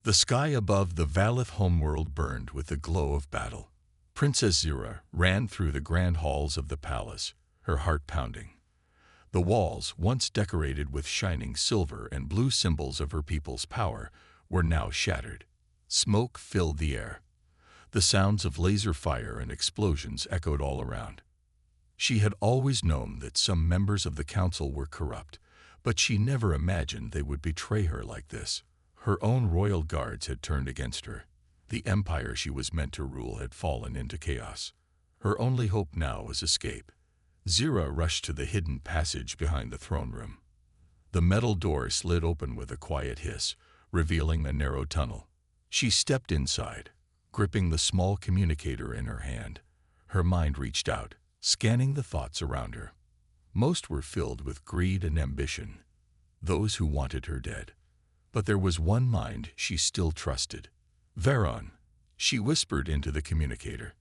The sky above the Valith homeworld burned with the glow of battle. Princess Zira ran through the grand halls of the palace, her heart pounding. The walls, once decorated with shining silver and blue symbols of her people's power, were now shattered. Smoke filled the air. The sounds of laser fire and explosions echoed all around. She had always known that some members of the council were corrupt, but she never imagined they would betray her like this. Her own royal guards had turned against her. The empire she was meant to rule had fallen into chaos. Her only hope now was escape. Zira rushed to the hidden passage behind the throne room. The metal door slid open with a quiet hiss, revealing a narrow tunnel. She stepped inside, gripping the small communicator in her hand. Her mind reached out, scanning the thoughts around her. Most were filled with greed and ambition, those who wanted her dead. But there was one mind she still trusted. Veron, she whispered into the communicator.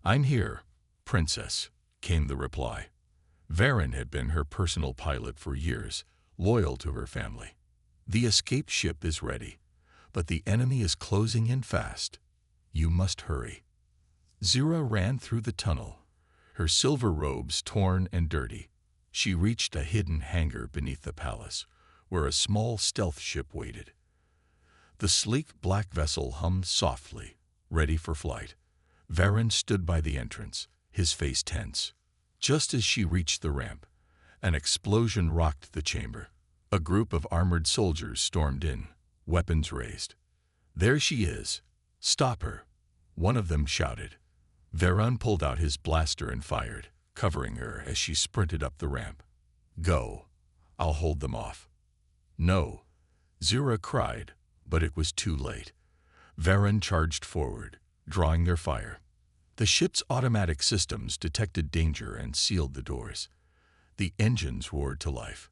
"I'm here, Princess," came the reply. Veron had been her personal pilot for years, loyal to her family. "The escape ship is ready, but the enemy is closing in fast. You must hurry." Zira ran through the tunnel, her silver robes torn and dirty. She reached a hidden hangar beneath the palace, where a small stealth ship waited. The sleek black vessel hummed softly, ready for flight. Veron stood by the entrance, his face tense. Just as she reached the ramp, an explosion rocked the chamber. A group of armored soldiers stormed in, weapons raised. "There she is. Stop her," one of them shouted. Veron pulled out his blaster and fired, covering her as she sprinted up the ramp. "Go. I'll hold them off." "No," Zira cried, but it was too late. Veron charged forward, drawing their fire. The ship's automatic systems detected danger and sealed the doors. The engines roared to life.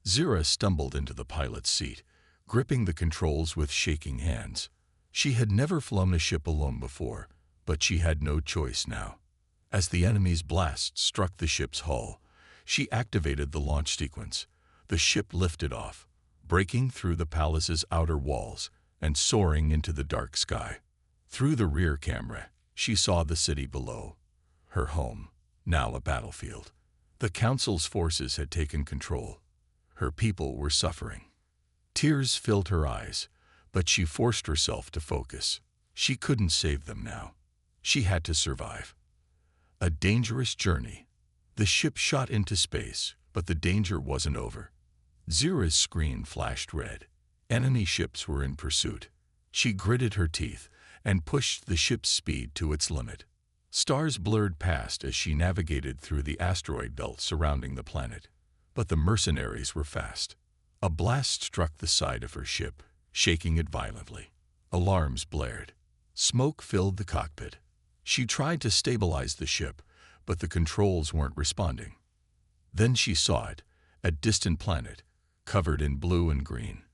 Zira stumbled into the pilot's seat, gripping the controls with shaking hands. She had never flown a ship alone before, but she had no choice now. As the enemy's blast struck the ship's hull, she activated the launch sequence. The ship lifted off, breaking through the palace's outer walls and soaring into the dark sky. Through the rear camera, she saw the city below, her home, now a battlefield. The council's forces had taken control. Her people were suffering. Tears filled her eyes, but she forced herself to focus. She couldn't save them now. She had to survive. A dangerous journey. The ship shot into space, but the danger wasn't over. Zira's screen flashed red. Enemy ships were in pursuit. She gritted her teeth and pushed the ship's speed to its limit. Stars blurred past as she navigated through the asteroid belt surrounding the planet. But the mercenaries were fast. A blast struck the side of her ship, shaking it violently. Alarms blared. Smoke filled the cockpit. She tried to stabilize the ship, but the controls weren't responding. Then she saw it, a distant planet, covered in blue and green.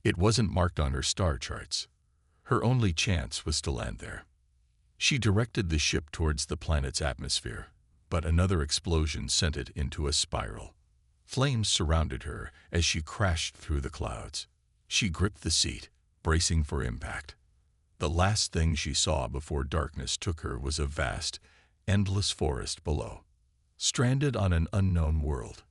It wasn't marked on her star charts. Her only chance was to land there. She directed the ship towards the planet's atmosphere, but another explosion sent it into a spiral. Flames surrounded her as she crashed through the clouds. She gripped the seat, bracing for impact. The last thing she saw before darkness took her was a vast, endless forest below, stranded on an unknown world.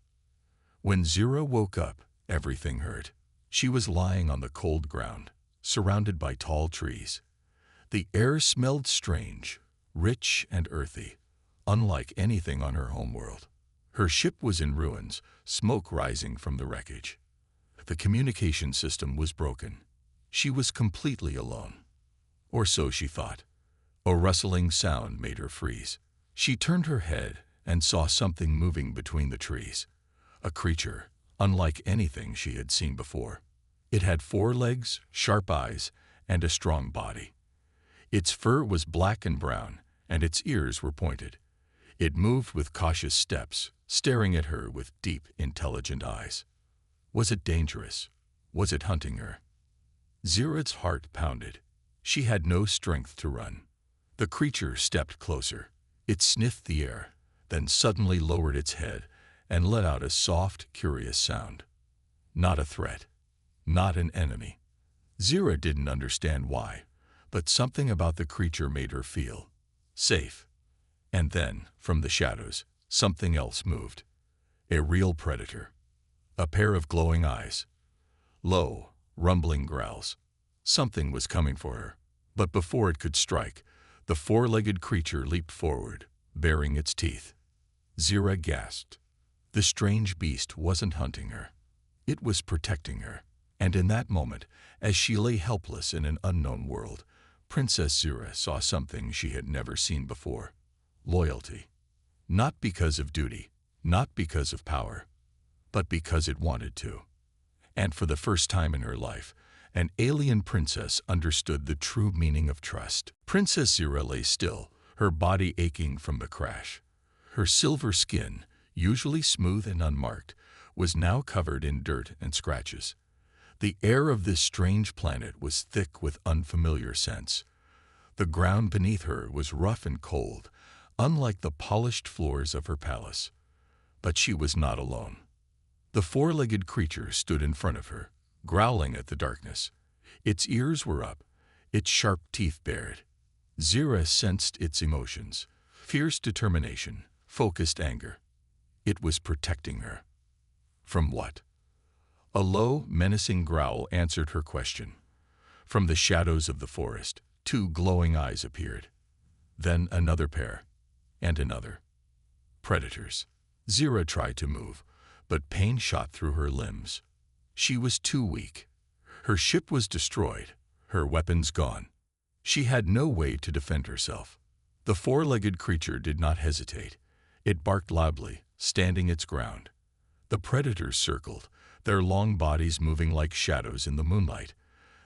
When Zira woke up, everything hurt. She was lying on the cold ground, surrounded by tall trees. The air smelled strange, rich and earthy, unlike anything on her homeworld. Her ship was in ruins, smoke rising from the wreckage. The communication system was broken. She was completely alone. Or so she thought. A rustling sound made her freeze. She turned her head and saw something moving between the trees. A creature, unlike anything she had seen before. It had 4 legs, sharp eyes, and a strong body. Its fur was black and brown, and its ears were pointed. It moved with cautious steps, staring at her with deep, intelligent eyes. Was it dangerous? Was it hunting her? Zira's heart pounded. She had no strength to run. The creature stepped closer. It sniffed the air, then suddenly lowered its head and let out a soft, curious sound. Not a threat. Not an enemy. Zira didn't understand why, but something about the creature made her feel safe. And then, from the shadows, something else moved. A real predator. A pair of glowing eyes. Low, rumbling growls. Something was coming for her. But before it could strike, the four-legged creature leaped forward, baring its teeth. Zira gasped. The strange beast wasn't hunting her. It was protecting her. And in that moment, as she lay helpless in an unknown world, Princess Zira saw something she had never seen before. Loyalty. Not because of duty, not because of power, but because it wanted to. And for the first time in her life, an alien princess understood the true meaning of trust. Princess Zira lay still, her body aching from the crash. Her silver skin, usually smooth and unmarked, was now covered in dirt and scratches. The air of this strange planet was thick with unfamiliar scents. The ground beneath her was rough and cold, unlike the polished floors of her palace. But she was not alone. The four-legged creature stood in front of her, growling at the darkness. Its ears were up, its sharp teeth bared. Zira sensed its emotions: fierce determination, focused anger. It was protecting her. From what? A low, menacing growl answered her question. From the shadows of the forest, two glowing eyes appeared. Then another pair, and another. Predators. Zira tried to move, but pain shot through her limbs. She was too weak. Her ship was destroyed, her weapons gone. She had no way to defend herself. The four-legged creature did not hesitate. It barked loudly, standing its ground. The predators circled, their long bodies moving like shadows in the moonlight.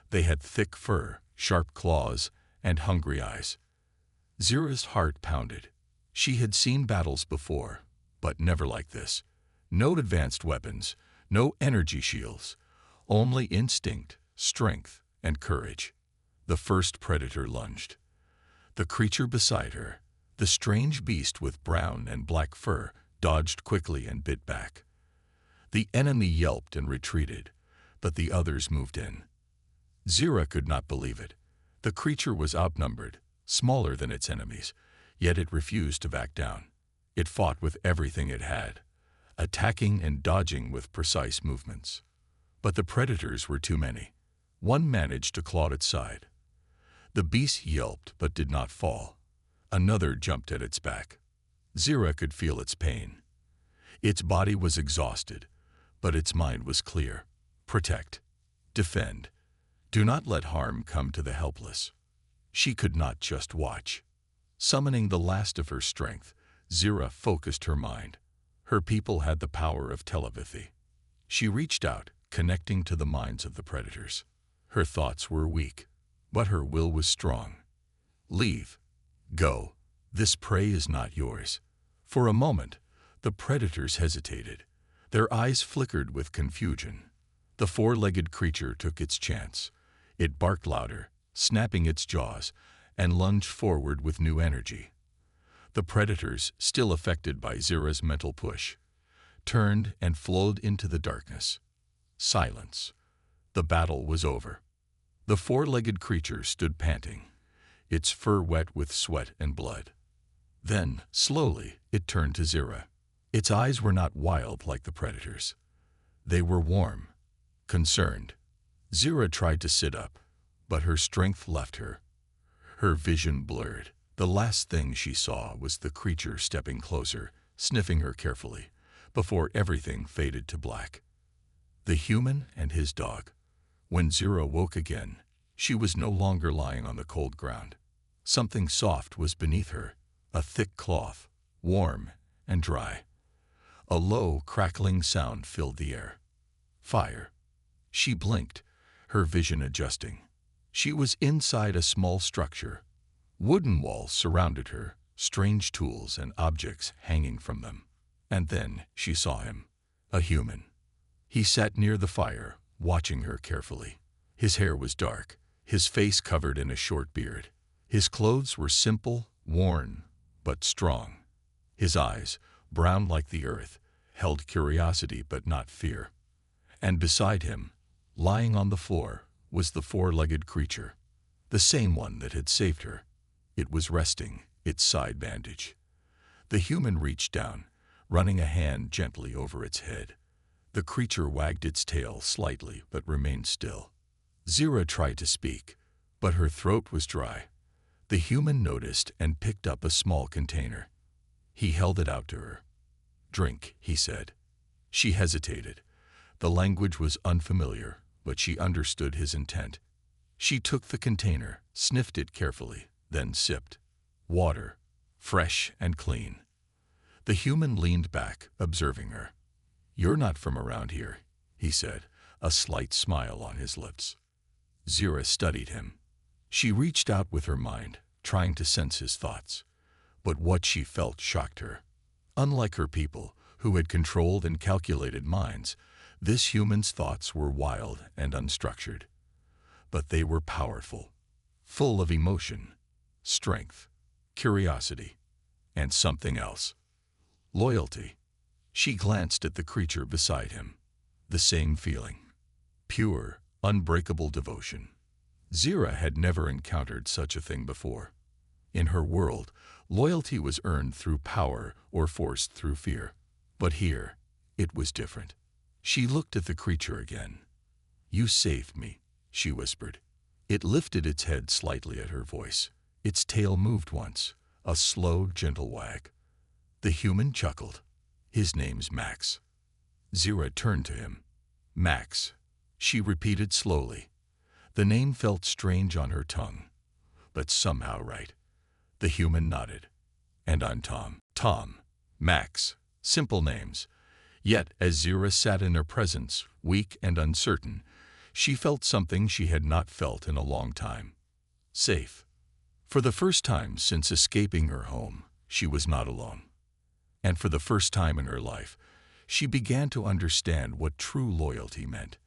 They had thick fur, sharp claws, and hungry eyes. Zira's heart pounded. She had seen battles before, but never like this. No advanced weapons, no energy shields, only instinct, strength, and courage. The first predator lunged. The creature beside her, the strange beast with brown and black fur, dodged quickly and bit back. The enemy yelped and retreated, but the others moved in. Zira could not believe it. The creature was outnumbered, smaller than its enemies, yet it refused to back down. It fought with everything it had, attacking and dodging with precise movements. But the predators were too many. One managed to claw at its side. The beast yelped but did not fall. Another jumped at its back. Zira could feel its pain. Its body was exhausted, but its mind was clear. Protect. Defend. Do not let harm come to the helpless. She could not just watch. Summoning the last of her strength, Zira focused her mind. Her people had the power of telepathy. She reached out, connecting to the minds of the predators. Her thoughts were weak, but her will was strong. Leave. Go. This prey is not yours. For a moment, the predators hesitated. Their eyes flickered with confusion. The four-legged creature took its chance. It barked louder, snapping its jaws, and lunged forward with new energy. The predators, still affected by Zira's mental push, turned and flowed into the darkness. Silence. The battle was over. The four-legged creature stood panting, its fur wet with sweat and blood. Then, slowly, it turned to Zira. Its eyes were not wild like the predators. They were warm, concerned. Zira tried to sit up, but her strength left her. Her vision blurred. The last thing she saw was the creature stepping closer, sniffing her carefully, before everything faded to black. The human and his dog. When Zira woke again, she was no longer lying on the cold ground. Something soft was beneath her, a thick cloth, warm and dry. A low, crackling sound filled the air. Fire. She blinked, her vision adjusting. She was inside a small structure. Wooden walls surrounded her, strange tools and objects hanging from them. And then she saw him, a human. He sat near the fire, watching her carefully. His hair was dark, his face covered in a short beard. His clothes were simple, worn, but strong. His eyes, brown like the earth, held curiosity but not fear. And beside him, lying on the floor, was the four-legged creature, the same one that had saved her. It was resting, its side bandaged. The human reached down, running a hand gently over its head. The creature wagged its tail slightly but remained still. Zira tried to speak, but her throat was dry. The human noticed and picked up a small container. He held it out to her. "Drink," he said. She hesitated. The language was unfamiliar, but she understood his intent. She took the container, sniffed it carefully, then sipped. Water, fresh and clean. The human leaned back, observing her. "You're not from around here," he said, a slight smile on his lips. Zira studied him. She reached out with her mind, trying to sense his thoughts. But what she felt shocked her. Unlike her people, who had controlled and calculated minds, this human's thoughts were wild and unstructured. But they were powerful, full of emotion, strength, curiosity, and something else. Loyalty. She glanced at the creature beside him. The same feeling. Pure, unbreakable devotion. Zira had never encountered such a thing before. In her world, loyalty was earned through power or forced through fear. But here, it was different. She looked at the creature again. "You saved me," she whispered. It lifted its head slightly at her voice. Its tail moved once, a slow, gentle wag. The human chuckled. "His name's Max." Zira turned to him. "Max," she repeated slowly. The name felt strange on her tongue, but somehow right. The human nodded. "And I'm Tom." Tom, Max, simple names. Yet, as Zira sat in their presence, weak and uncertain, she felt something she had not felt in a long time. Safe. For the first time since escaping her home, she was not alone. And for the first time in her life, she began to understand what true loyalty meant.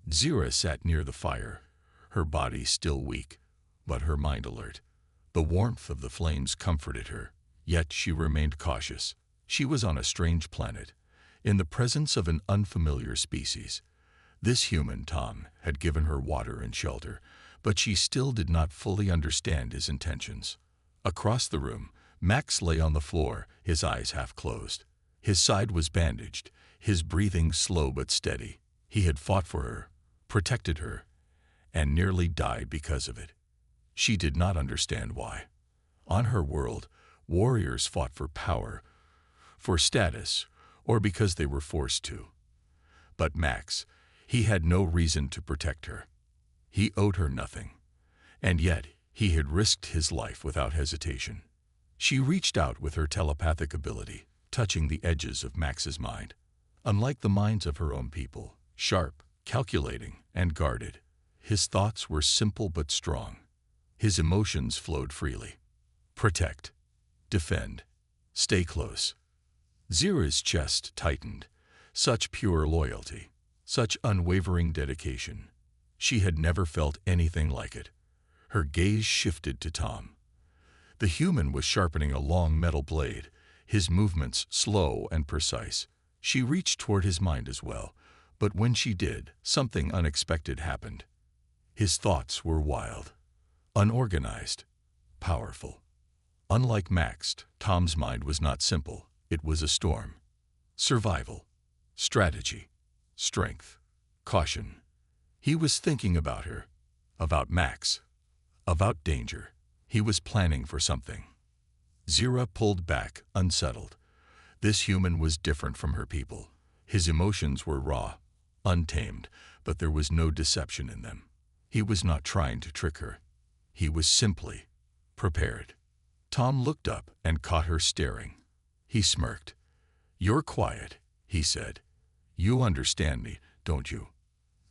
Zira sat near the fire, her body still weak, but her mind alert. The warmth of the flames comforted her, yet she remained cautious. She was on a strange planet, in the presence of an unfamiliar species. This human, Tom, had given her water and shelter, but she still did not fully understand his intentions. Across the room, Max lay on the floor, his eyes half closed. His side was bandaged, his breathing slow but steady. He had fought for her, protected her, and nearly died because of it. She did not understand why. On her world, warriors fought for power, for status, or because they were forced to. But Max, he had no reason to protect her. He owed her nothing, and yet he had risked his life without hesitation. She reached out with her telepathic ability, touching the edges of Max's mind. Unlike the minds of her own people, sharp, calculating, and guarded, his thoughts were simple but strong. His emotions flowed freely. Protect. Defend. Stay close. Zira's chest tightened. Such pure loyalty. Such unwavering dedication. She had never felt anything like it. Her gaze shifted to Tom. The human was sharpening a long metal blade, his movements slow and precise. She reached toward his mind as well, but when she did, something unexpected happened. His thoughts were wild, unorganized, powerful. Unlike Max, Tom's mind was not simple. It was a storm. Survival, strategy, strength, caution. He was thinking about her, about Max, about danger. He was planning for something. Zira pulled back, unsettled. This human was different from her people. His emotions were raw, untamed, but there was no deception in them. He was not trying to trick her. He was simply prepared. Tom looked up and caught her staring. He smirked. "You're quiet," he said. "You understand me, don't you?"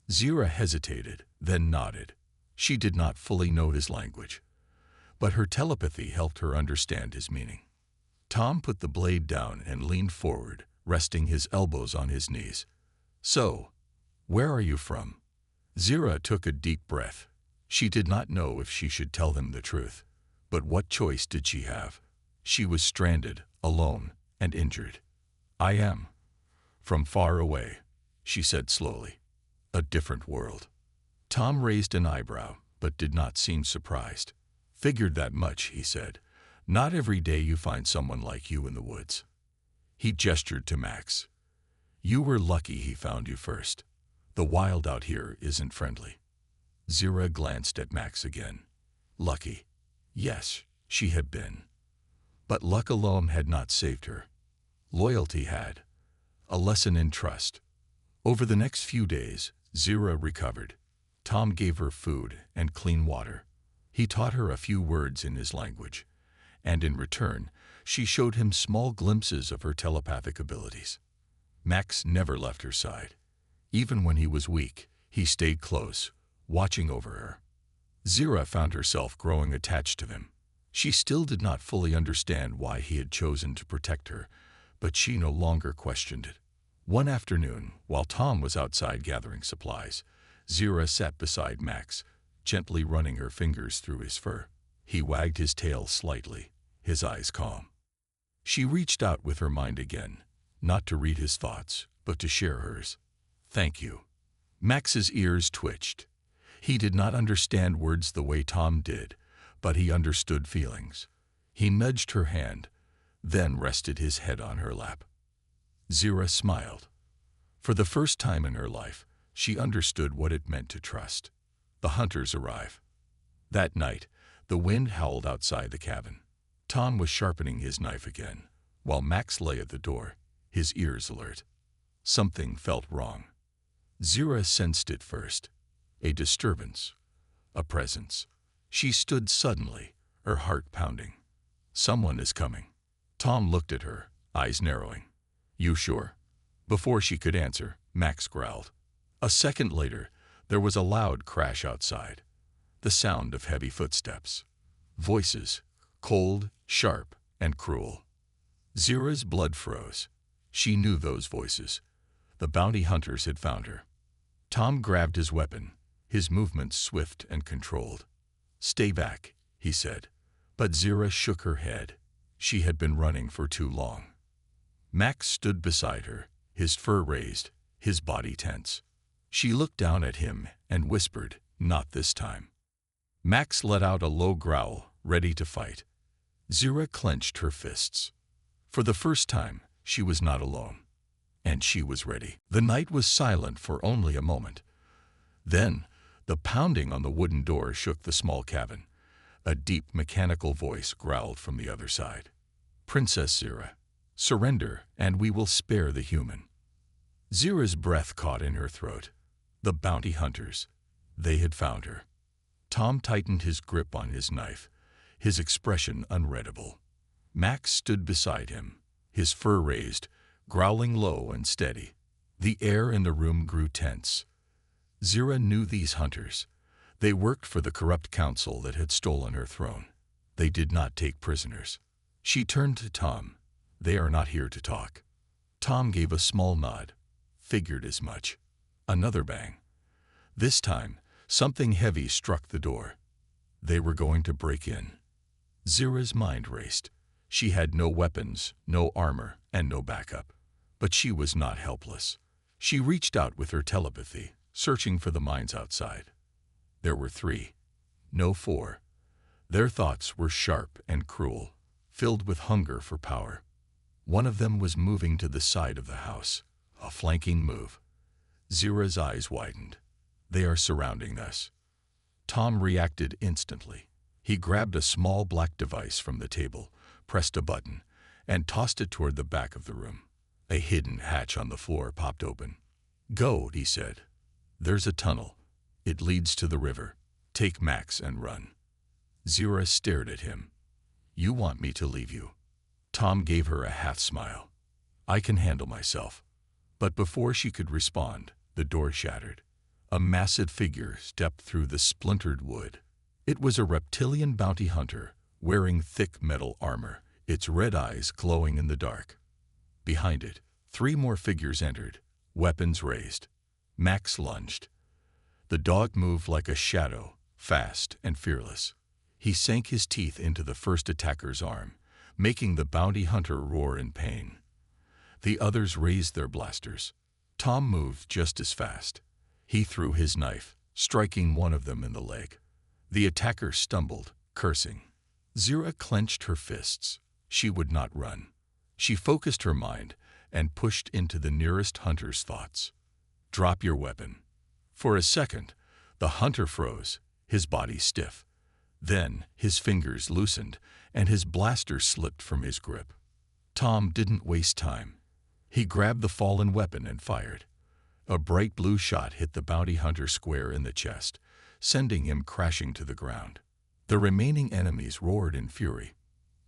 Zira hesitated, then nodded. She did not fully know his language, but her telepathy helped her understand his meaning. Tom put the blade down and leaned forward, resting his elbows on his knees. "So, where are you from?" Zira took a deep breath. She did not know if she should tell him the truth. But what choice did she have? She was stranded, alone, and injured. "I am from far away," she said slowly. "A different world." Tom raised an eyebrow, but did not seem surprised. Figured that much, he said. Not every day you find someone like you in the woods. He gestured to Max. You were lucky he found you first. The wild out here isn't friendly. Zira glanced at Max again. Lucky. Yes, she had been. But luck alone had not saved her. Loyalty had. A lesson in trust. Over the next few days, Zira recovered. Tom gave her food and clean water. He taught her a few words in his language, and in return, she showed him small glimpses of her telepathic abilities. Max never left her side. Even when he was weak, he stayed close, watching over her. Zira found herself growing attached to him. She still did not fully understand why he had chosen to protect her, but she no longer questioned it. One afternoon, while Tom was outside gathering supplies, Zira sat beside Max, gently running her fingers through his fur. He wagged his tail slightly, his eyes calm. She reached out with her mind again, not to read his thoughts, but to share hers. Thank you. Max's ears twitched. He did not understand words the way Tom did, but he understood feelings. He nudged her hand, then rested his head on her lap. Zira smiled. For the first time in her life, she understood what it meant to trust. The hunters arrive. That night, the wind howled outside the cabin. Tom was sharpening his knife again, while Max lay at the door, his ears alert. Something felt wrong. Zira sensed it first. A disturbance. A presence. She stood suddenly, her heart pounding. Someone is coming. Tom looked at her, eyes narrowing. You sure? Before she could answer, Max growled. A second later, there was a loud crash outside. The sound of heavy footsteps. Voices, cold, sharp, and cruel. Zira's blood froze. She knew those voices. The bounty hunters had found her. Tom grabbed his weapon, his movements swift and controlled. Stay back, he said. But Zira shook her head. She had been running for too long. Max stood beside her, his fur raised, his body tense. She looked down at him and whispered, not this time. Max let out a low growl, ready to fight. Zira clenched her fists. For the first time, she was not alone. And she was ready. The night was silent for only a moment. Then, the pounding on the wooden door shook the small cabin. A deep mechanical voice growled from the other side. Princess Zira, surrender and we will spare the human. Zira's breath caught in her throat. The bounty hunters. They had found her. Tom tightened his grip on his knife, his expression unreadable. Max stood beside him, his fur raised, growling low and steady. The air in the room grew tense. Zira knew these hunters. They worked for the corrupt council that had stolen her throne. They did not take prisoners. She turned to Tom. They are not here to talk. Tom gave a small nod. Figured as much. Another bang. This time, something heavy struck the door. They were going to break in. Zira's mind raced. She had no weapons, no armor, and no backup. But she was not helpless. She reached out with her telepathy, searching for the minds outside. There were 3, no 4. Their thoughts were sharp and cruel, filled with hunger for power. One of them was moving to the side of the house, a flanking move. Zira's eyes widened. They are surrounding us. Tom reacted instantly. He grabbed a small black device from the table, pressed a button, and tossed it toward the back of the room. A hidden hatch on the floor popped open. Go, he said. There's a tunnel. It leads to the river. Take Max and run. Zira stared at him. You want me to leave you? Tom gave her a half smile. I can handle myself. But before she could respond, the door shattered. A massive figure stepped through the splintered wood. It was a reptilian bounty hunter, wearing thick metal armor, its red eyes glowing in the dark. Behind it, 3 more figures entered, weapons raised. Max lunged. The dog moved like a shadow, fast and fearless. He sank his teeth into the first attacker's arm, making the bounty hunter roar in pain. The others raised their blasters. Tom moved just as fast. He threw his knife, striking one of them in the leg. The attacker stumbled, cursing. Zira clenched her fists. She would not run. She focused her mind and pushed into the nearest hunter's thoughts. Drop your weapon. For a second, the hunter froze, his body stiff. Then his fingers loosened and his blaster slipped from his grip. Tom didn't waste time. He grabbed the fallen weapon and fired. A bright blue shot hit the bounty hunter square in the chest, sending him crashing to the ground. The remaining enemies roared in fury.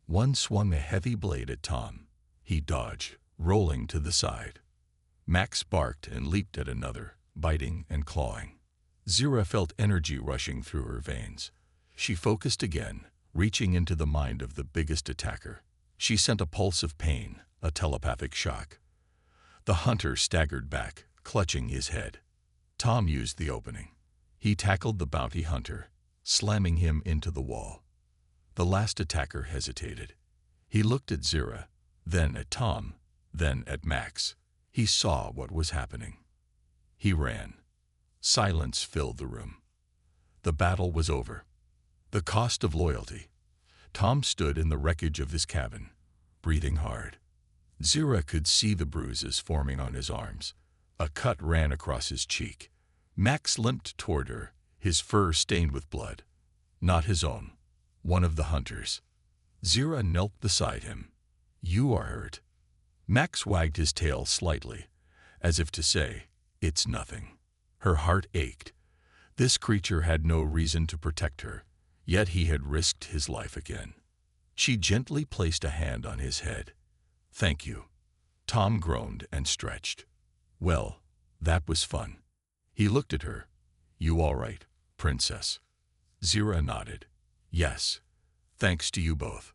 One swung a heavy blade at Tom. He dodged, rolling to the side. Max barked and leaped at another, biting and clawing. Zira felt energy rushing through her veins. She focused again, reaching into the mind of the biggest attacker. She sent a pulse of pain, a telepathic shock. The hunter staggered back, clutching his head. Tom used the opening. He tackled the bounty hunter, slamming him into the wall. The last attacker hesitated. He looked at Zira, then at Tom, then at Max. He saw what was happening. He ran. Silence filled the room. The battle was over. The cost of loyalty. Tom stood in the wreckage of his cabin, breathing hard. Zira could see the bruises forming on his arms. A cut ran across his cheek. Max limped toward her, his fur stained with blood. Not his own. One of the hunters. Zira knelt beside him. You are hurt. Max wagged his tail slightly, as if to say, it's nothing. Her heart ached. This creature had no reason to protect her, yet he had risked his life again. She gently placed a hand on his head. Thank you. Tom groaned and stretched. Well, that was fun. He looked at her. You all right, princess? Zira nodded. Yes, thanks to you both.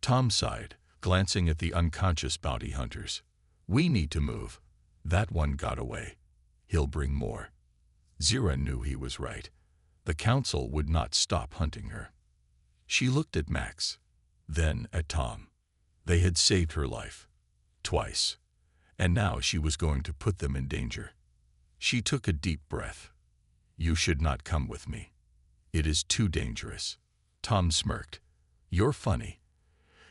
Tom sighed, glancing at the unconscious bounty hunters. We need to move. That one got away. He'll bring more. Zira knew he was right. The council would not stop hunting her. She looked at Max, then at Tom. They had saved her life. Twice. And now she was going to put them in danger. She took a deep breath. You should not come with me. It is too dangerous. Tom smirked. You're funny.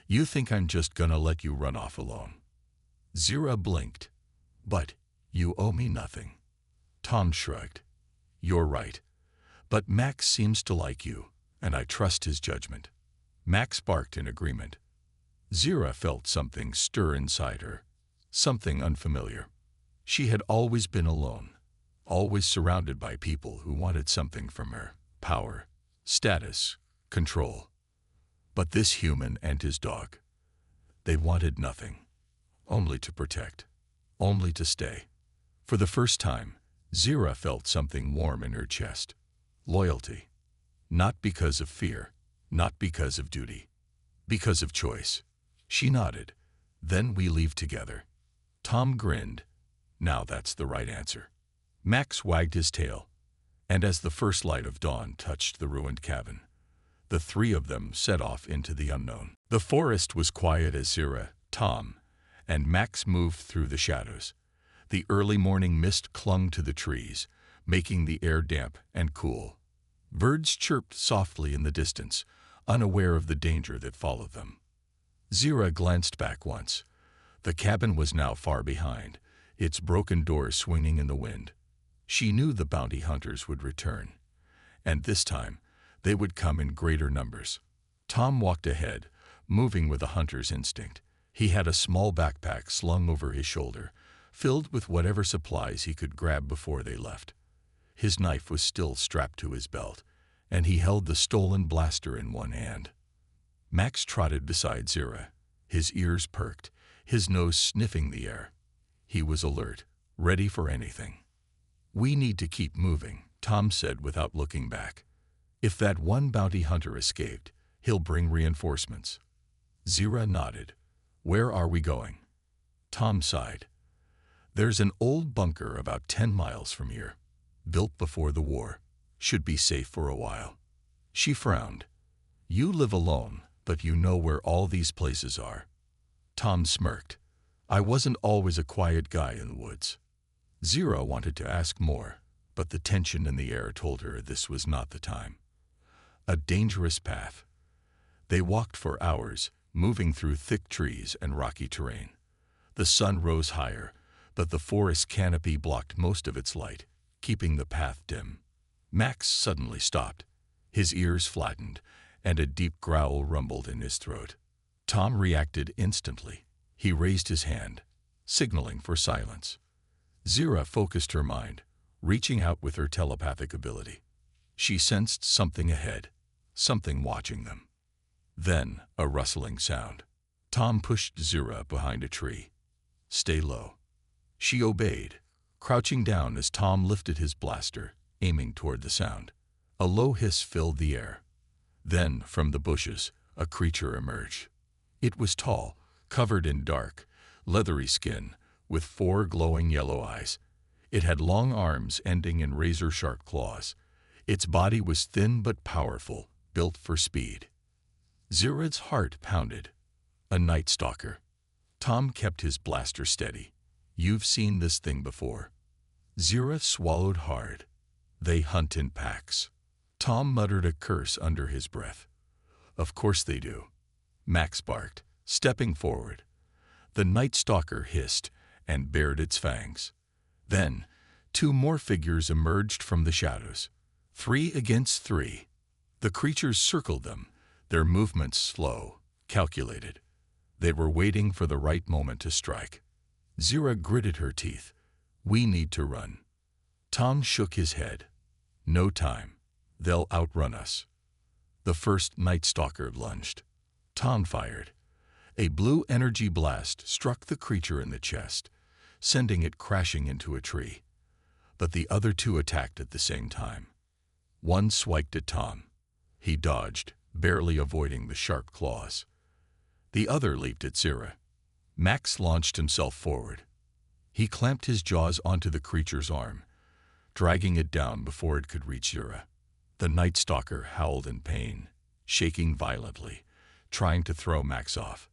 You think I'm just gonna let you run off alone. Zira blinked. But you owe me nothing. Tom shrugged. You're right. But Max seems to like you, and I trust his judgment. Max barked in agreement. Zira felt something stir inside her, something unfamiliar. She had always been alone, always surrounded by people who wanted something from her, power, status, control. But this human and his dog, they wanted nothing, only to protect, only to stay. For the first time, Zira felt something warm in her chest. Loyalty. Not because of fear, not because of duty, because of choice. She nodded. Then we leave together. Tom grinned. Now that's the right answer. Max wagged his tail, and as the first light of dawn touched the ruined cabin, the three of them set off into the unknown. The forest was quiet as Zira, Tom, and Max moved through the shadows. The early morning mist clung to the trees, making the air damp and cool. Birds chirped softly in the distance, unaware of the danger that followed them. Zira glanced back once. The cabin was now far behind, its broken doors swinging in the wind. She knew the bounty hunters would return, and this time they would come in greater numbers. Tom walked ahead, moving with a hunter's instinct. He had a small backpack slung over his shoulder, filled with whatever supplies he could grab before they left. His knife was still strapped to his belt, and he held the stolen blaster in one hand. Max trotted beside Zira, his ears perked, his nose sniffing the air. He was alert, ready for anything. We need to keep moving, Tom said without looking back. If that one bounty hunter escaped, he'll bring reinforcements. Zira nodded. Where are we going? Tom sighed. There's an old bunker about 10 miles from here, built before the war. Should be safe for a while. She frowned. You live alone, but you know where all these places are. Tom smirked. I wasn't always a quiet guy in the woods. Zira wanted to ask more, but the tension in the air told her this was not the time. A dangerous path. They walked for hours, moving through thick trees and rocky terrain. The sun rose higher, but the forest canopy blocked most of its light, keeping the path dim. Max suddenly stopped. His ears flattened, and a deep growl rumbled in his throat. Tom reacted instantly. He raised his hand, signaling for silence. Zira focused her mind, reaching out with her telepathic ability. She sensed something ahead, something watching them. Then, a rustling sound. Tom pushed Zira behind a tree. "Stay low." She obeyed, crouching down as Tom lifted his blaster, aiming toward the sound. A low hiss filled the air. Then, from the bushes, a creature emerged. It was tall, covered in dark, leathery skin, with 4 glowing yellow eyes. It had long arms ending in razor-sharp claws. Its body was thin but powerful, built for speed. Zira's heart pounded. A night stalker. Tom kept his blaster steady. "You've seen this thing before." Zira swallowed hard. "They hunt in packs." Tom muttered a curse under his breath. "Of course they do." Max barked, stepping forward. The night stalker hissed and bared its fangs. Then, 2 more figures emerged from the shadows. 3 against 3. The creatures circled them, their movements slow, calculated. They were waiting for the right moment to strike. Zira gritted her teeth. "We need to run." Tom shook his head. "No time. They'll outrun us." The first night stalker lunged. Tom fired. A blue energy blast struck the creature in the chest, sending it crashing into a tree. But the other 2 attacked at the same time. One swiped at Tom. He dodged, barely avoiding the sharp claws. The other leaped at Zira. Max launched himself forward. He clamped his jaws onto the creature's arm, dragging it down before it could reach Zira. The night stalker howled in pain, shaking violently, trying to throw Max off.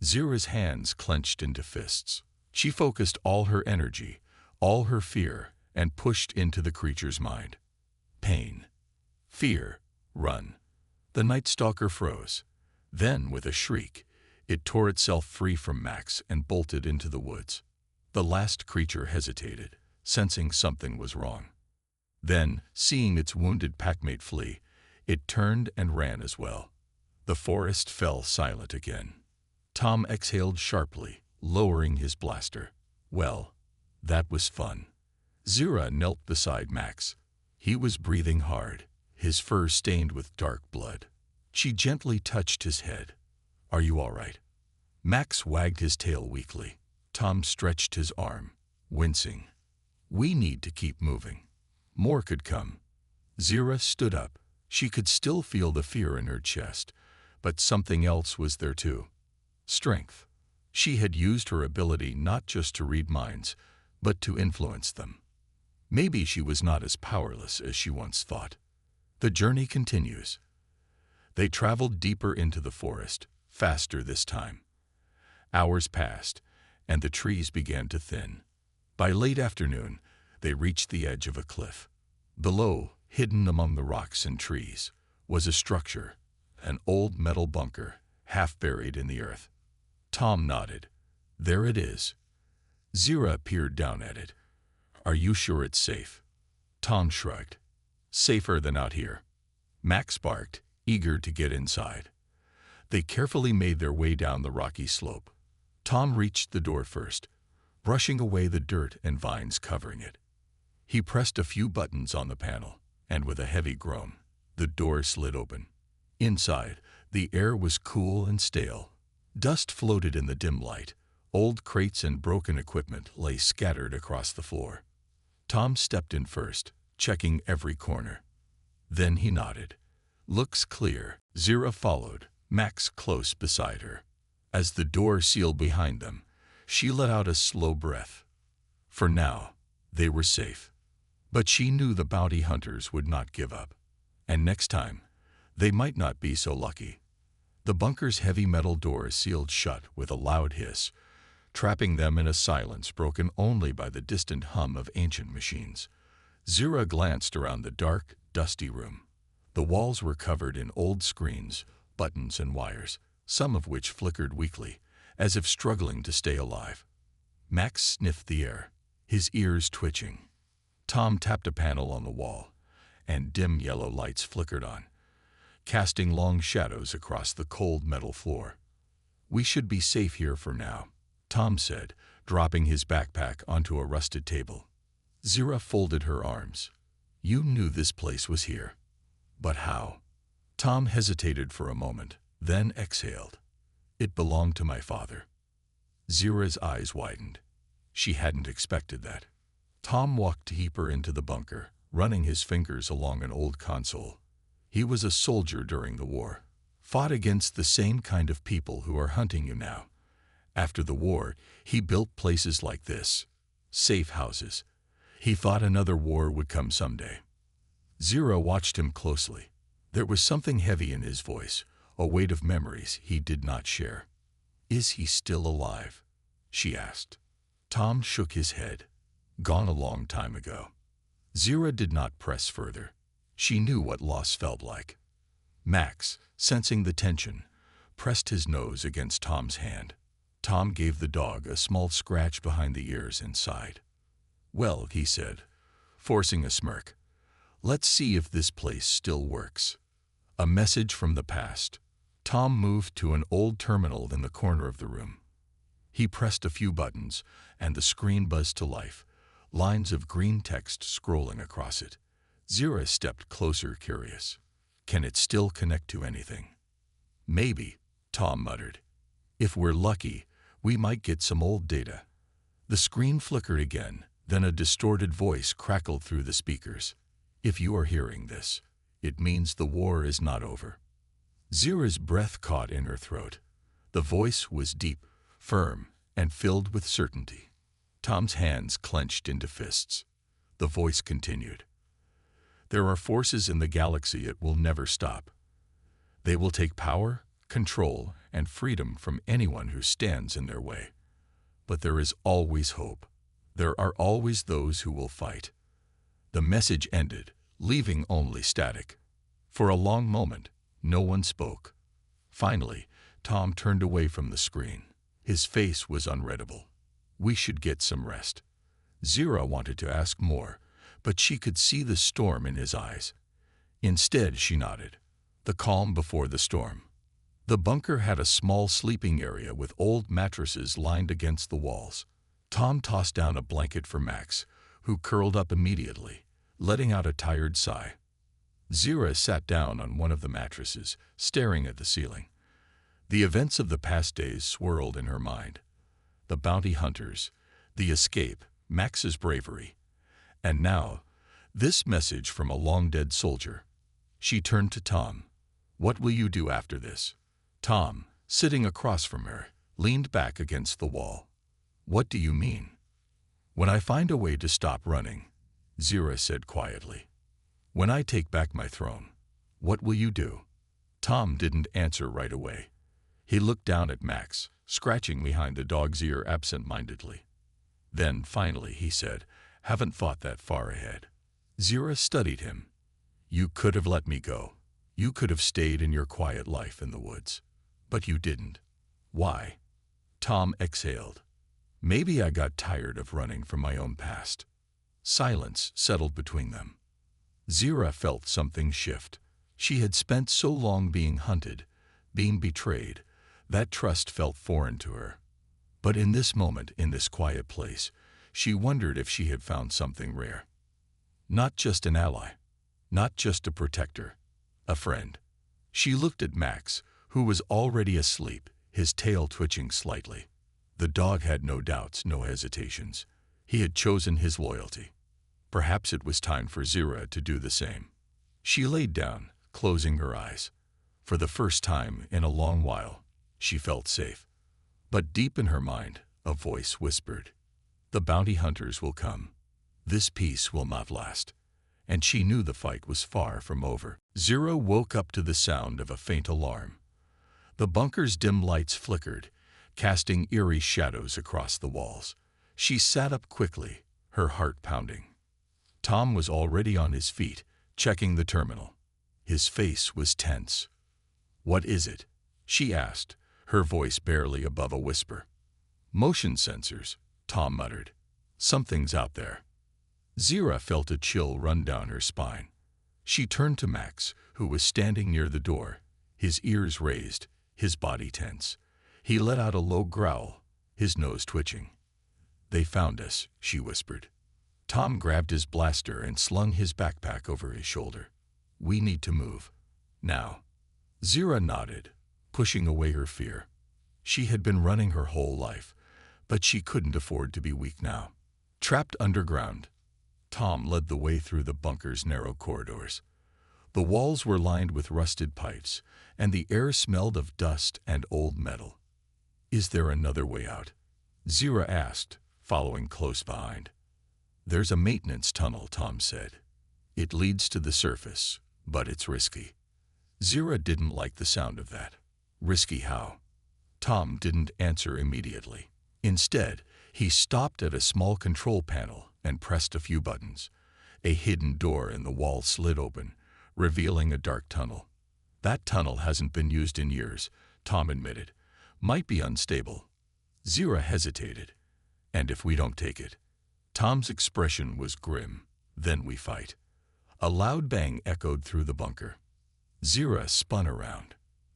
Zira's hands clenched into fists. She focused all her energy, all her fear, and pushed into the creature's mind. Pain. Fear. Run. The night stalker froze. Then, with a shriek, it tore itself free from Max and bolted into the woods. The last creature hesitated, sensing something was wrong. Then, seeing its wounded packmate flee, it turned and ran as well. The forest fell silent again. Tom exhaled sharply, lowering his blaster. Well, that was fun. Zira knelt beside Max. He was breathing hard, his fur stained with dark blood. She gently touched his head. "Are you all right?" Max wagged his tail weakly. Tom stretched his arm, wincing. "We need to keep moving. More could come." Zira stood up. She could still feel the fear in her chest, but something else was there too. Strength. She had used her ability not just to read minds, but to influence them. Maybe she was not as powerless as she once thought. The journey continues. They traveled deeper into the forest, faster this time. Hours passed, and the trees began to thin. By late afternoon, they reached the edge of a cliff. Below, hidden among the rocks and trees, was a structure, an old metal bunker, half buried in the earth. Tom nodded. "There it is." Zira peered down at it. "Are you sure it's safe?" Tom shrugged. "Safer than out here." Max barked, eager to get inside. They carefully made their way down the rocky slope. Tom reached the door first, brushing away the dirt and vines covering it. He pressed a few buttons on the panel, and with a heavy groan, the door slid open. Inside, the air was cool and stale. Dust floated in the dim light. Old crates and broken equipment lay scattered across the floor. Tom stepped in first, checking every corner. Then he nodded. "Looks clear." Zira followed, Max close beside her. As the door sealed behind them, she let out a slow breath. For now, they were safe. But she knew the bounty hunters would not give up. And next time, they might not be so lucky. The bunker's heavy metal door sealed shut with a loud hiss, trapping them in a silence broken only by the distant hum of ancient machines. Zira glanced around the dark, dusty room. The walls were covered in old screens, buttons and wires, some of which flickered weakly, as if struggling to stay alive. Max sniffed the air, his ears twitching. Tom tapped a panel on the wall, and dim yellow lights flickered on, casting long shadows across the cold metal floor. "We should be safe here for now," Tom said, dropping his backpack onto a rusted table. Zira folded her arms. "You knew this place was here. But how?" Tom hesitated for a moment, then exhaled. "It belonged to my father." Zira's eyes widened. She hadn't expected that. Tom walked deeper into the bunker, running his fingers along an old console. "He was a soldier during the war. Fought against the same kind of people who are hunting you now. After the war, he built places like this. Safe houses. He thought another war would come someday." Zira watched him closely. There was something heavy in his voice, a weight of memories he did not share. "Is he still alive?" she asked. Tom shook his head. "Gone a long time ago." Zira did not press further. She knew what loss felt like. Max, sensing the tension, pressed his nose against Tom's hand. Tom gave the dog a small scratch behind the ears and sighed. "Well," he said, forcing a smirk, "let's see if this place still works." A message from the past. Tom moved to an old terminal in the corner of the room. He pressed a few buttons, and the screen buzzed to life, lines of green text scrolling across it. Zira stepped closer, curious. "Can it still connect to anything?" "Maybe," Tom muttered. "If we're lucky, we might get some old data." The screen flickered again, then a distorted voice crackled through the speakers. "If you are hearing this, it means the war is not over." Zira's breath caught in her throat. The voice was deep, firm, and filled with certainty. Tom's hands clenched into fists. The voice continued. "There are forces in the galaxy it will never stop. They will take power, control, and freedom from anyone who stands in their way. But there is always hope. There are always those who will fight." The message ended, leaving only static. For a long moment, no one spoke. Finally, Tom turned away from the screen. His face was unreadable. "We should get some rest." Zira wanted to ask more, but she could see the storm in his eyes. Instead, she nodded. The calm before the storm. The bunker had a small sleeping area with old mattresses lined against the walls. Tom tossed down a blanket for Max, who curled up immediately, letting out a tired sigh. Zira sat down on one of the mattresses, staring at the ceiling. The events of the past days swirled in her mind. The bounty hunters, the escape, Max's bravery. And now, this message from a long-dead soldier. She turned to Tom. "What will you do after this?" Tom, sitting across from her, leaned back against the wall. "What do you mean?" "When I find a way to stop running," Zira said quietly. "When I take back my throne, what will you do?" Tom didn't answer right away. He looked down at Max, scratching behind the dog's ear absent-mindedly. Then, finally, he said, "Haven't thought that far ahead." Zira studied him. "You could have let me go. You could have stayed in your quiet life in the woods. But you didn't. Why?" Tom exhaled. "Maybe I got tired of running from my own past." Silence settled between them. Zira felt something shift. She had spent so long being hunted, being betrayed, that trust felt foreign to her. But in this moment, in this quiet place, she wondered if she had found something rare. Not just an ally, not just a protector, a friend. She looked at Max, who was already asleep, his tail twitching slightly. The dog had no doubts, no hesitations. He had chosen his loyalty. Perhaps it was time for Zira to do the same. She laid down, closing her eyes. For the first time in a long while, she felt safe. But deep in her mind, a voice whispered, "The bounty hunters will come. This peace will not last." And she knew the fight was far from over. Zira woke up to the sound of a faint alarm. The bunker's dim lights flickered, casting eerie shadows across the walls. She sat up quickly, her heart pounding. Tom was already on his feet, checking the terminal. His face was tense. "What is it?" she asked, her voice barely above a whisper. "Motion sensors," Tom muttered. "Something's out there." Zira felt a chill run down her spine. She turned to Max, who was standing near the door, his ears raised, his body tense. He let out a low growl, his nose twitching. "They found us," she whispered. Tom grabbed his blaster and slung his backpack over his shoulder. "We need to move. Now." Zira nodded, pushing away her fear. She had been running her whole life, but she couldn't afford to be weak now. Trapped underground, Tom led the way through the bunker's narrow corridors. The walls were lined with rusted pipes, and the air smelled of dust and old metal. "Is there another way out?" Zira asked, following close behind. "There's a maintenance tunnel," Tom said. "It leads to the surface, but it's risky." Zira didn't like the sound of that. Risky how? Tom didn't answer immediately. Instead, he stopped at a small control panel and pressed a few buttons. A hidden door in the wall slid open, revealing a dark tunnel. "That tunnel hasn't been used in years," Tom admitted. "Might be unstable." Zira hesitated. "And if we don't take it?" Tom's expression was grim. "Then we fight." A loud bang echoed through the bunker. Zira spun around.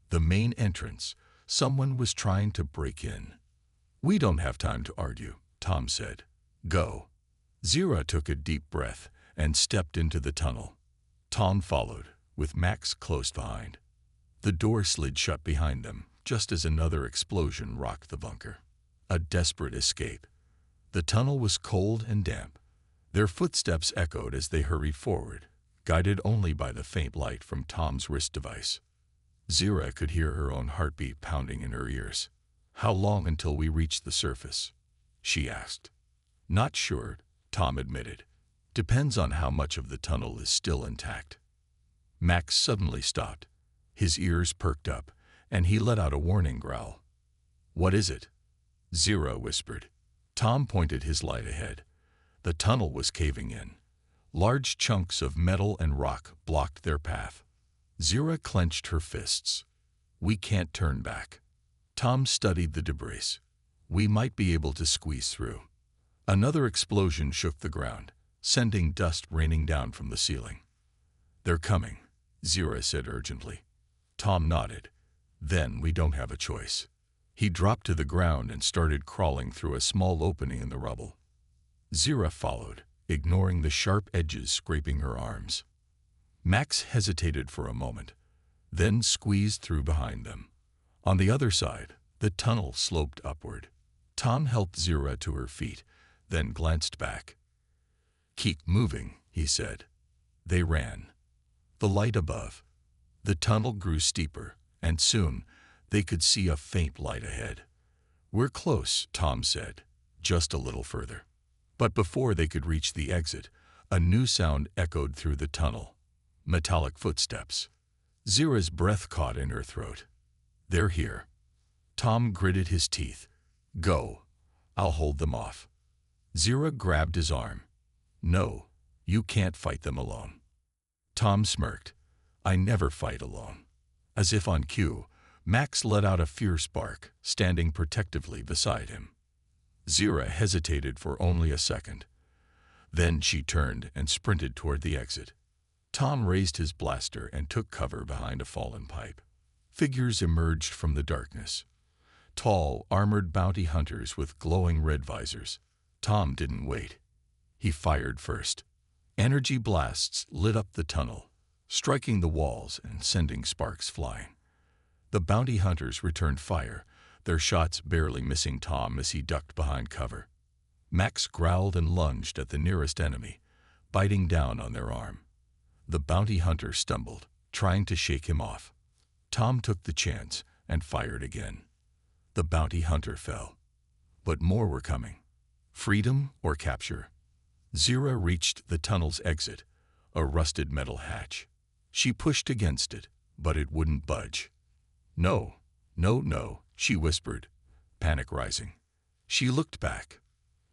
The main entrance. Someone was trying to break in. "We don't have time to argue," Tom said. "Go." Zira took a deep breath and stepped into the tunnel. Tom followed, with Max close behind. The door slid shut behind them, just as another explosion rocked the bunker. A desperate escape. The tunnel was cold and damp. Their footsteps echoed as they hurried forward, guided only by the faint light from Tom's wrist device. Zira could hear her own heartbeat pounding in her ears. "How long until we reach the surface?" she asked. "Not sure," Tom admitted. "Depends on how much of the tunnel is still intact." Max suddenly stopped. His ears perked up, and he let out a warning growl. "What is it?" Zira whispered. Tom pointed his light ahead. The tunnel was caving in. Large chunks of metal and rock blocked their path. Zira clenched her fists. "We can't turn back." Tom studied the debris. "We might be able to squeeze through." Another explosion shook the ground, sending dust raining down from the ceiling. "They're coming," Zira said urgently. Tom nodded. "Then we don't have a choice." He dropped to the ground and started crawling through a small opening in the rubble. Zira followed, ignoring the sharp edges scraping her arms. Max hesitated for a moment, then squeezed through behind them. On the other side, the tunnel sloped upward. Tom helped Zira to her feet, then glanced back. "Keep moving," he said. They ran. The light above. The tunnel grew steeper, and soon they could see a faint light ahead. "We're close," Tom said, "just a little further." But before they could reach the exit, a new sound echoed through the tunnel. Metallic footsteps. Zira's breath caught in her throat. "They're here." Tom gritted his teeth. "Go. I'll hold them off." Zira grabbed his arm. "No, you can't fight them alone." Tom smirked. "I never fight alone." As if on cue, Max let out a fierce bark, standing protectively beside him. Zira hesitated for only a second. Then she turned and sprinted toward the exit. Tom raised his blaster and took cover behind a fallen pipe. Figures emerged from the darkness. Tall, armored bounty hunters with glowing red visors. Tom didn't wait. He fired first. Energy blasts lit up the tunnel, striking the walls and sending sparks flying. The bounty hunters returned fire, their shots barely missing Tom as he ducked behind cover. Max growled and lunged at the nearest enemy, biting down on their arm. The bounty hunter stumbled, trying to shake him off. Tom took the chance and fired again. The bounty hunter fell. But more were coming. Freedom or capture? Zira reached the tunnel's exit, a rusted metal hatch. She pushed against it, but it wouldn't budge. "No, no, no," she whispered, panic rising. She looked back.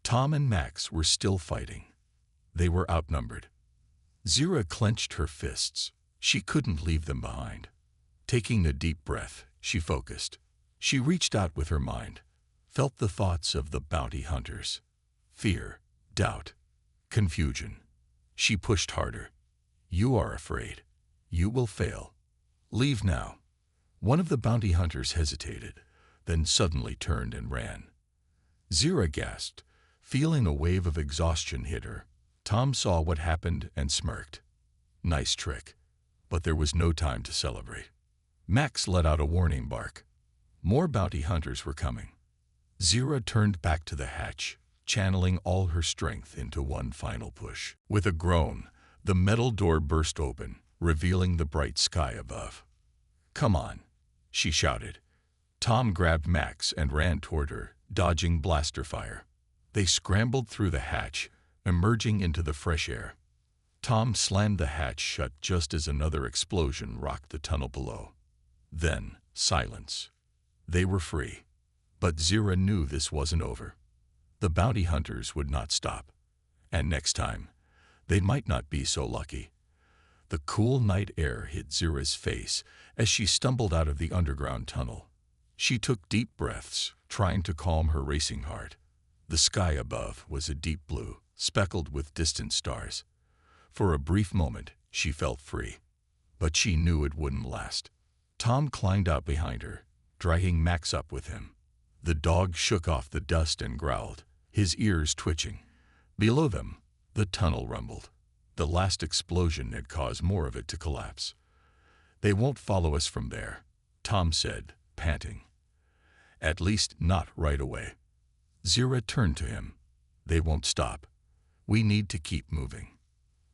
Tom and Max were still fighting. They were outnumbered. Zira clenched her fists. She couldn't leave them behind. Taking a deep breath, she focused. She reached out with her mind, felt the thoughts of the bounty hunters. Fear, doubt, confusion. She pushed harder. You are afraid. You will fail. Leave now. One of the bounty hunters hesitated, then suddenly turned and ran. Zira gasped, feeling a wave of exhaustion hit her. Tom saw what happened and smirked. Nice trick. But there was no time to celebrate. Max let out a warning bark. More bounty hunters were coming. Zira turned back to the hatch, channeling all her strength into one final push. With a groan, the metal door burst open, revealing the bright sky above. "Come on," she shouted. Tom grabbed Max and ran toward her, dodging blaster fire. They scrambled through the hatch, emerging into the fresh air. Tom slammed the hatch shut just as another explosion rocked the tunnel below. Then, silence. They were free. But Zira knew this wasn't over. The bounty hunters would not stop. And next time, they might not be so lucky. The cool night air hit Zira's face as she stumbled out of the underground tunnel. She took deep breaths, trying to calm her racing heart. The sky above was a deep blue, speckled with distant stars. For a brief moment, she felt free. But she knew it wouldn't last. Tom climbed out behind her, dragging Max up with him. The dog shook off the dust and growled, his ears twitching. Below them, the tunnel rumbled. The last explosion had caused more of it to collapse. "They won't follow us from there," Tom said, panting. "At least not right away." Zira turned to him. "They won't stop. We need to keep moving."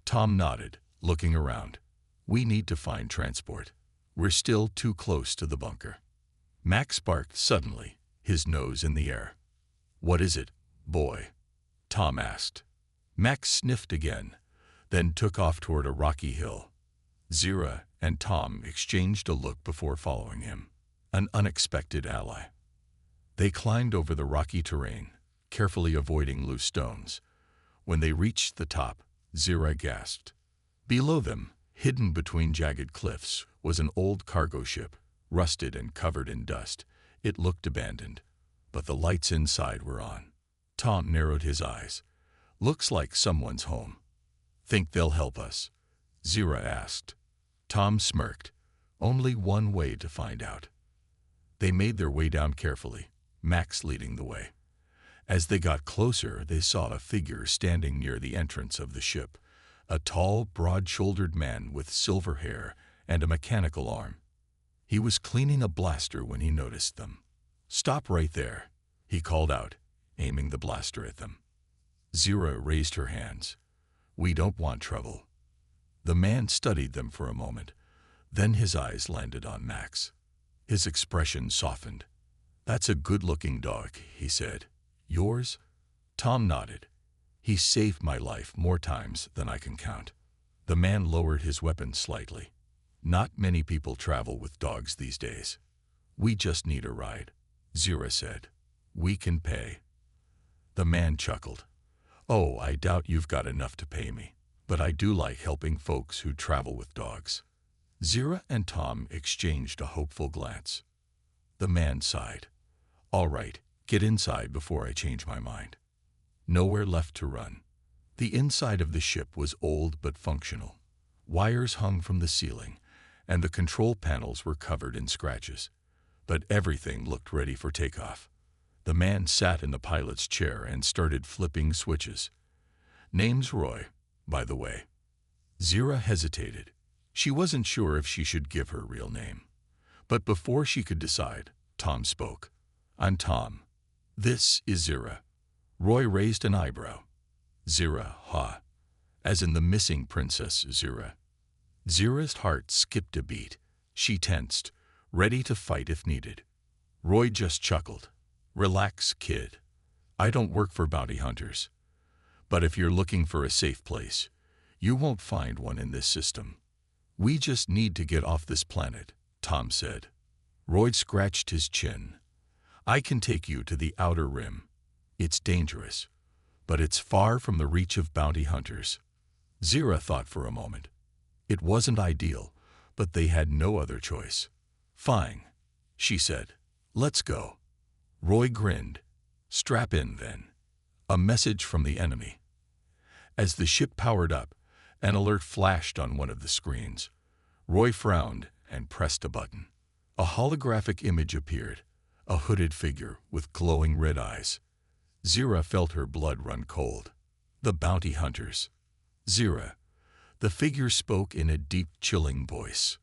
Tom nodded, looking around. "We need to find transport. We're still too close to the bunker." Max barked suddenly, his nose in the air. "What is it, boy?" Tom asked. Max sniffed again, then took off toward a rocky hill. Zira and Tom exchanged a look before following him. An unexpected ally. They climbed over the rocky terrain, carefully avoiding loose stones. When they reached the top, Zira gasped. Below them, hidden between jagged cliffs, was an old cargo ship, rusted and covered in dust. It looked abandoned, but the lights inside were on. Tom narrowed his eyes. "Looks like someone's home." "Think they'll help us?" Zira asked. Tom smirked. "Only one way to find out." They made their way down carefully, Max leading the way. As they got closer, they saw a figure standing near the entrance of the ship, a tall, broad-shouldered man with silver hair and a mechanical arm. He was cleaning a blaster when he noticed them. "Stop right there," he called out, aiming the blaster at them. Zira raised her hands. "We don't want trouble." The man studied them for a moment. Then his eyes landed on Max. His expression softened. "That's a good-looking dog," he said. "Yours?" Tom nodded. "He saved my life more times than I can count." The man lowered his weapon slightly. "Not many people travel with dogs these days." "We just need a ride," Zira said. "We can pay." The man chuckled. "Oh, I doubt you've got enough to pay me, but I do like helping folks who travel with dogs." Zira and Tom exchanged a hopeful glance. The man sighed. "All right, get inside before I change my mind." Nowhere left to run. The inside of the ship was old but functional. Wires hung from the ceiling, and the control panels were covered in scratches. But everything looked ready for takeoff. The man sat in the pilot's chair and started flipping switches. "Name's Roy, by the way." Zira hesitated. She wasn't sure if she should give her real name. But before she could decide, Tom spoke. "I'm Tom. This is Zira." Roy raised an eyebrow. "Zira, ha. As in the missing Princess Zira." Zira's heart skipped a beat. She tensed, ready to fight if needed. Roy just chuckled. "Relax, kid. I don't work for bounty hunters. But if you're looking for a safe place, you won't find one in this system. We just need to get off this planet," Tom said. Roy scratched his chin. "I can take you to the outer rim. It's dangerous, but it's far from the reach of bounty hunters. Zira thought for a moment. It wasn't ideal, but they had no other choice. Fine, she said. Let's go. Roy grinned. Strap in, then. A message from the enemy. As the ship powered up, an alert flashed on one of the screens. Roy frowned and pressed a button. A holographic image appeared, a hooded figure with glowing red eyes. Zira felt her blood run cold. The bounty hunters. Zira. The figure spoke in a deep, chilling voice.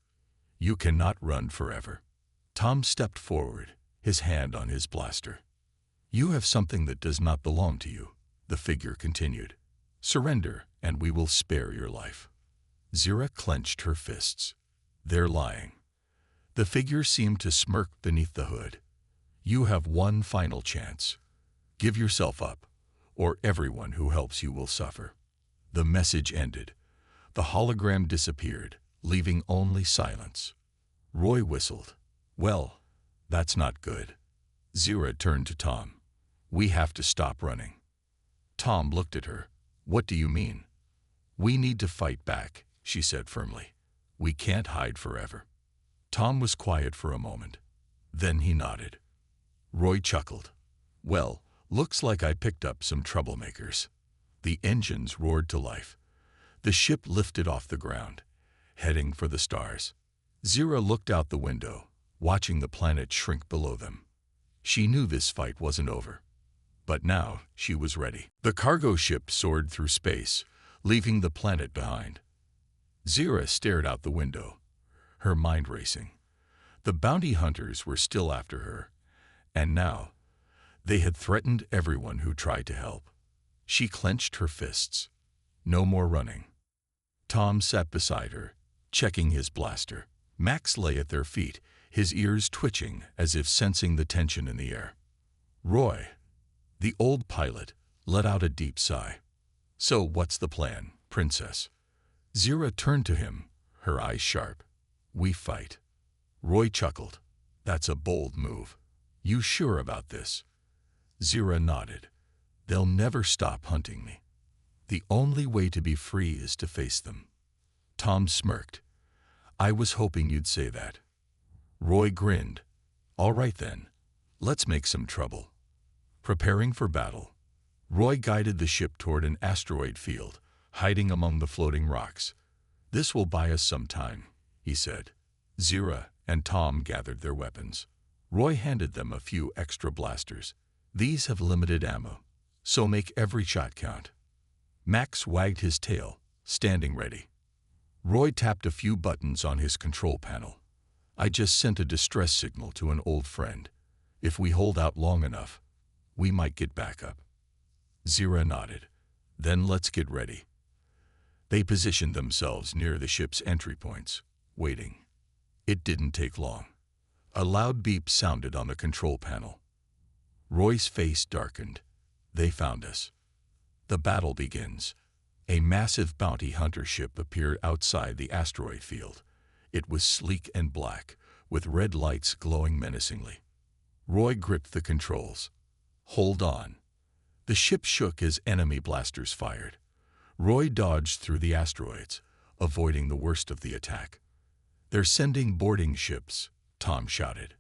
You cannot run forever. Tom stepped forward, his hand on his blaster. You have something that does not belong to you, the figure continued. Surrender, and we will spare your life. Zira clenched her fists. They're lying. The figure seemed to smirk beneath the hood. You have one final chance. Give yourself up, or everyone who helps you will suffer. The message ended. The hologram disappeared, leaving only silence. Roy whistled. Well, that's not good. Zira turned to Tom. We have to stop running. Tom looked at her. What do you mean? We need to fight back, she said firmly. We can't hide forever. Tom was quiet for a moment. Then he nodded. Roy chuckled. Well, looks like I picked up some troublemakers. The engines roared to life. The ship lifted off the ground, heading for the stars. Zira looked out the window, watching the planet shrink below them. She knew this fight wasn't over. But now she was ready. The cargo ship soared through space, leaving the planet behind. Zira stared out the window, her mind racing. The bounty hunters were still after her, and now they had threatened everyone who tried to help. She clenched her fists. No more running. Tom sat beside her, checking his blaster. Max lay at their feet, his ears twitching as if sensing the tension in the air. Roy, the old pilot, let out a deep sigh. So what's the plan, Princess? Zira turned to him, her eyes sharp. We fight. Roy chuckled. That's a bold move. You sure about this? Zira nodded. They'll never stop hunting me. The only way to be free is to face them. Tom smirked. I was hoping you'd say that. Roy grinned. All right then, let's make some trouble. Preparing for battle, Roy guided the ship toward an asteroid field, hiding among the floating rocks. This will buy us some time, he said. Zira and Tom gathered their weapons. Roy handed them a few extra blasters. These have limited ammo, so make every shot count. Max wagged his tail, standing ready. Roy tapped a few buttons on his control panel. I just sent a distress signal to an old friend. If we hold out long enough, we might get back up. Zira nodded. Then let's get ready. They positioned themselves near the ship's entry points, waiting. It didn't take long. A loud beep sounded on the control panel. Roy's face darkened. They found us. The battle begins. A massive bounty hunter ship appeared outside the asteroid field. It was sleek and black, with red lights glowing menacingly. Roy gripped the controls. Hold on. The ship shook as enemy blasters fired. Roy dodged through the asteroids, avoiding the worst of the attack. They're sending boarding ships, Tom shouted.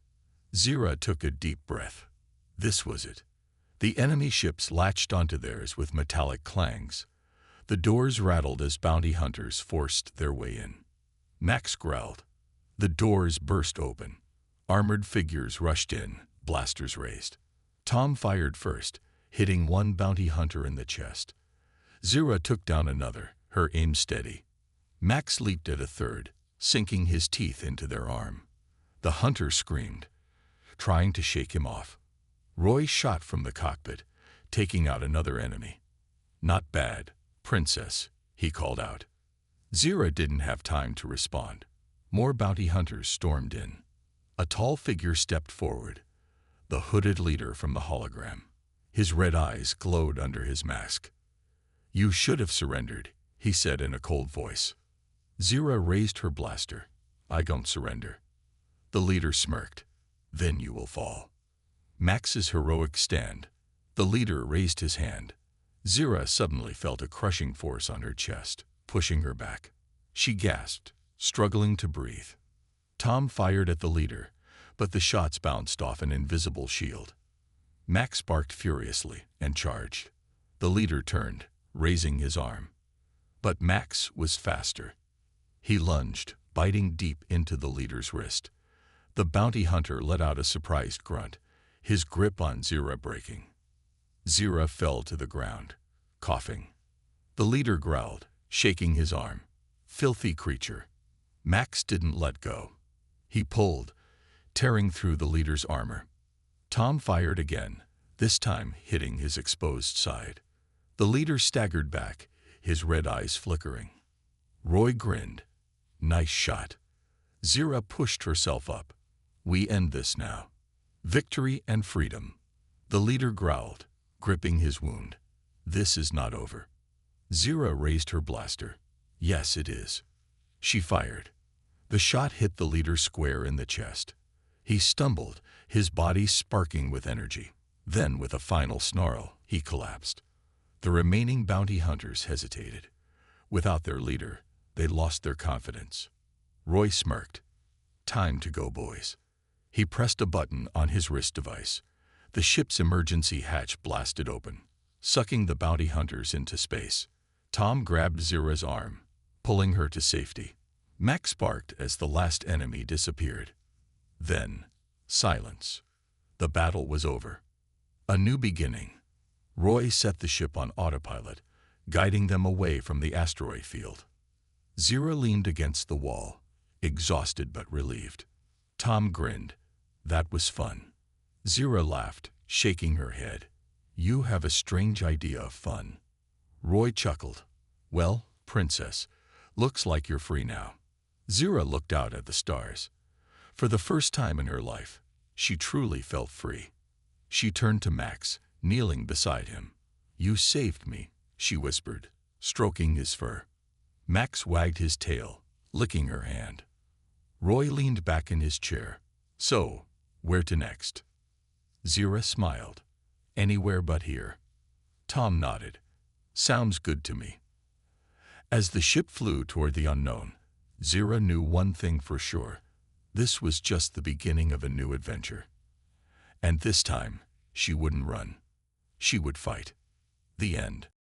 Zira took a deep breath. This was it. The enemy ships latched onto theirs with metallic clangs. The doors rattled as bounty hunters forced their way in. Max growled. The doors burst open. Armored figures rushed in, blasters raised. Tom fired first, hitting one bounty hunter in the chest. Zira took down another, her aim steady. Max leaped at a third, sinking his teeth into their arm. The hunter screamed, trying to shake him off. Roy shot from the cockpit, taking out another enemy. Not bad, Princess, he called out. Zira didn't have time to respond. More bounty hunters stormed in. A tall figure stepped forward, the hooded leader from the hologram. His red eyes glowed under his mask. You should have surrendered, he said in a cold voice. Zira raised her blaster. I don't surrender. The leader smirked. Then you will fall. Max's heroic stand. The leader raised his hand. Zira suddenly felt a crushing force on her chest, pushing her back. She gasped, struggling to breathe. Tom fired at the leader, but the shots bounced off an invisible shield. Max barked furiously and charged. The leader turned, raising his arm. But Max was faster. He lunged, biting deep into the leader's wrist. The bounty hunter let out a surprised grunt, his grip on Zira breaking. Zira fell to the ground, coughing. The leader growled, shaking his arm. Filthy creature. Max didn't let go. He pulled, tearing through the leader's armor. Tom fired again, this time hitting his exposed side. The leader staggered back, his red eyes flickering. Roy grinned. Nice shot. Zira pushed herself up. We end this now. Victory and freedom. The leader growled, gripping his wound. This is not over. Zira raised her blaster. Yes, it is. She fired. The shot hit the leader square in the chest. He stumbled, his body sparking with energy. Then, with a final snarl, he collapsed. The remaining bounty hunters hesitated. Without their leader, they lost their confidence. Roy smirked. Time to go, boys. He pressed a button on his wrist device. The ship's emergency hatch blasted open, sucking the bounty hunters into space. Tom grabbed Zira's arm, pulling her to safety. Max barked as the last enemy disappeared. Then, silence. The battle was over. A new beginning. Roy set the ship on autopilot, guiding them away from the asteroid field. Zira leaned against the wall, exhausted but relieved. Tom grinned. That was fun. Zira laughed, shaking her head. You have a strange idea of fun. Roy chuckled. Well, princess, looks like you're free now. Zira looked out at the stars. For the first time in her life, she truly felt free. She turned to Max, kneeling beside him. You saved me, she whispered, stroking his fur. Max wagged his tail, licking her hand. Roy leaned back in his chair. So, where to next? Zira smiled. Anywhere but here. Tom nodded. Sounds good to me. As the ship flew toward the unknown, Zira knew one thing for sure. This was just the beginning of a new adventure. And this time, she wouldn't run. She would fight. The end.